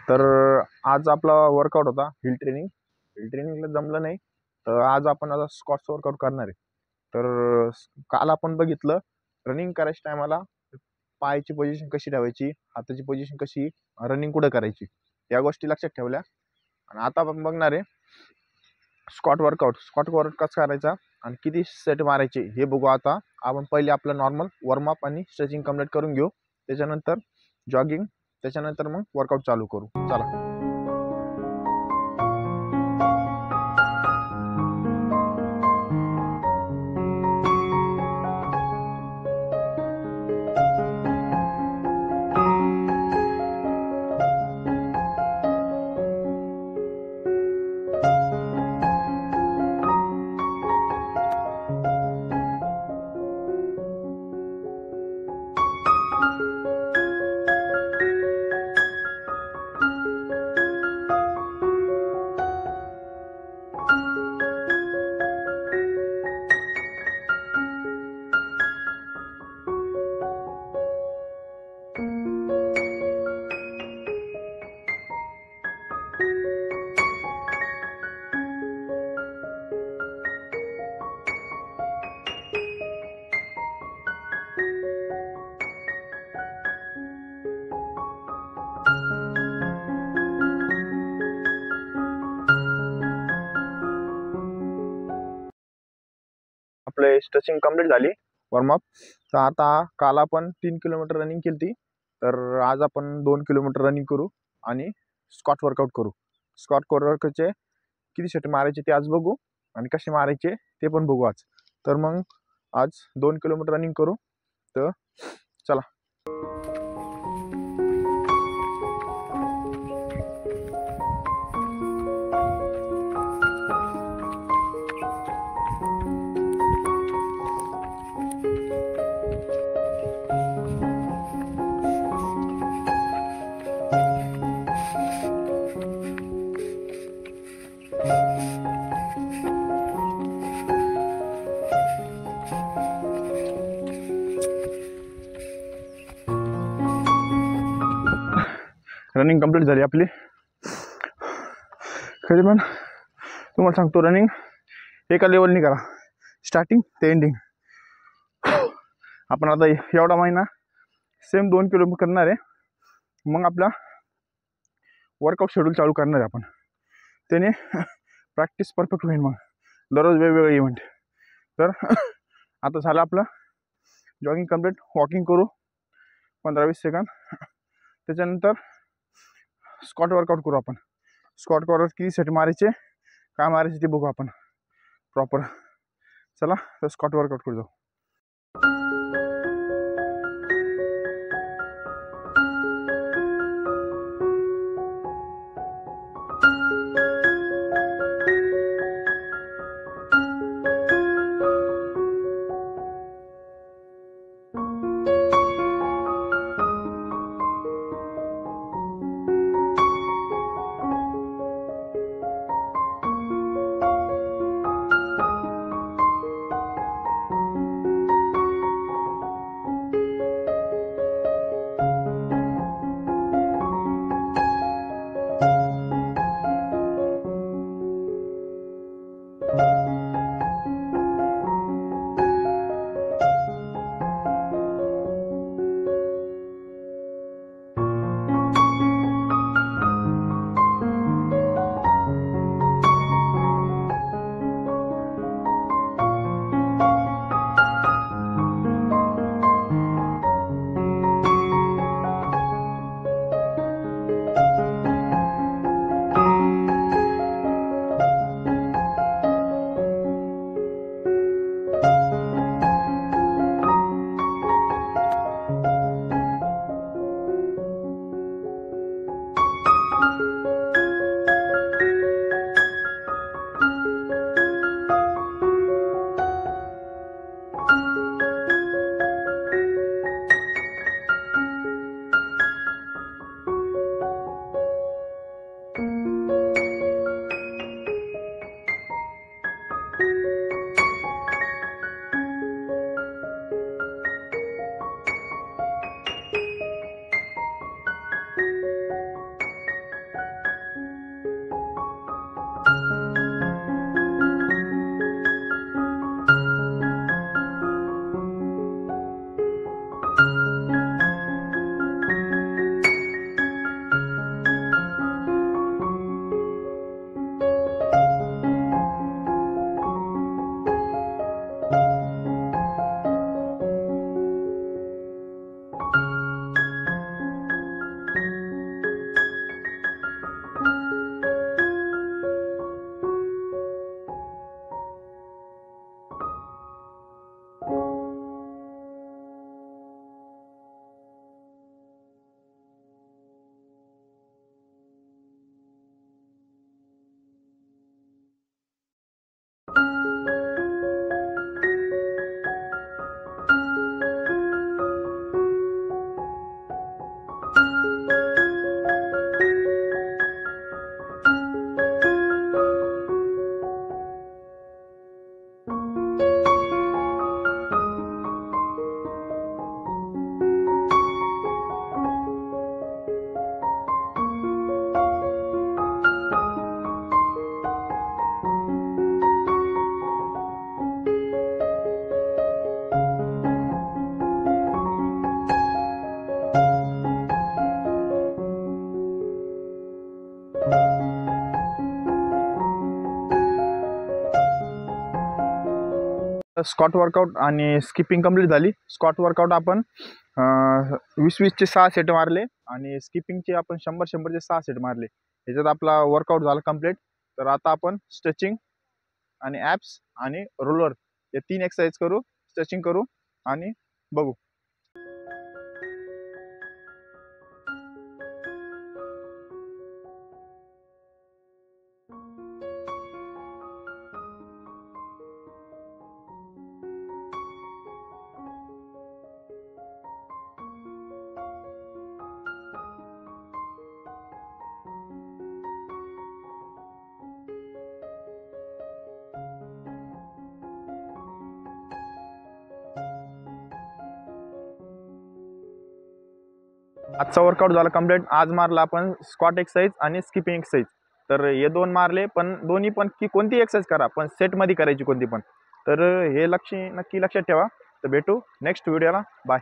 तर आज आपला वर्कआउट होता हिल ट्रेनिंग. हिल ट्रेनिंगला जमलं नाही तर आज आपण आता स्क्वॉट्स वर्कआउट करणार आहे. तर काल आपण बघितलं रनिंग करायच्या टायमाला पायाची पोझिशन कशी ठेवायची, हाताची पोझिशन कशी, रनिंग कुठं करायची, या गोष्टी लक्षात ठेवल्या. आणि आता आपण बघणार आहे स्क्वॉट वर्कआउट. स्क्वॉट वर्कआउट कसं करायचा आणि किती सेट मारायचे हे बघू. आता आपण पहिले आपलं नॉर्मल वॉर्मअप आणि स्ट्रेचिंग कंप्लीट करून घेऊ, त्याच्यानंतर जॉगिंग, त्याच्यानंतर मग वर्कआउट चालू करू. चला. आपले स्ट्रेचिंग कंप्लीट झाली, वॉर्मअप. तर आता काल आपण 3 किलोमीटर रनिंग केली, तर आज आपण 2 किलोमीटर रनिंग करू आणि स्क्वॉट वर्कआउट करू. स्क्वॉट वर्कआउटचे किती सेट मारायचे ते आज बघू आणि कसे मारायचे ते पण बघू आज. तर मग आज 2 किलोमीटर रनिंग करू. तर चला. रनिंग कंप्लीट झाली आपली. खरी पण तुम्हाला सांगतो, रनिंग एका लेवलनी करा, स्टार्टिंग ते एंडिंग. आपण आता एवढा महिना सेम 2 किलोमीटर करणार आहे. मग आपला वर्कआउट शेड्यूल चालू करणार आहे आपण. त्याने प्रॅक्टिस परफेक्ट होईल. मग दररोज वेगवेगळे इव्हेंट. तर आता झालं आपलं जॉगिंग कंप्लीट. वॉकिंग करू 15-20 सेकंद. त्याच्यानंतर स्क्वॉट वर्कआउट करू आपण. स्क्वॉट वर्कआउट किती सेट मारायचे, काय मारायचे ते बघू आपण प्रॉपर. चला तर स्क्वॉट वर्कआउट करू जाऊ. स्कॉट वर्कआउट आणि स्किपिंग कंप्लीट झाली. स्कॉट वर्कआउट आपण 20-20चे 6 सेट मारले आणि स्किपिंगचे आपण 100-100चे 6 सेट मारले. ह्याच्यात आपला वर्कआउट झाला कंप्लीट. तर आता आपण स्ट्रेचिंग आणि ॲप्स आणि रोलर हे 3 एक्सरसाइज करू, स्ट्रेचिंग करू आणि बघू. आजचा वर्कआउट झाला कंप्लीट. आज मारला आपण स्क्वॉट एक्सरसाइज आणि स्किपिंग एक्सरसाइज. तर हे 2 मारले, पण दोन्ही पण की कोणती एक्सरसाइज करा पण सेटमध्ये करायची कोणती पण. तर हे नक्की लक्षात ठेवा. तर भेटू नेक्स्ट व्हिडिओला. बाय.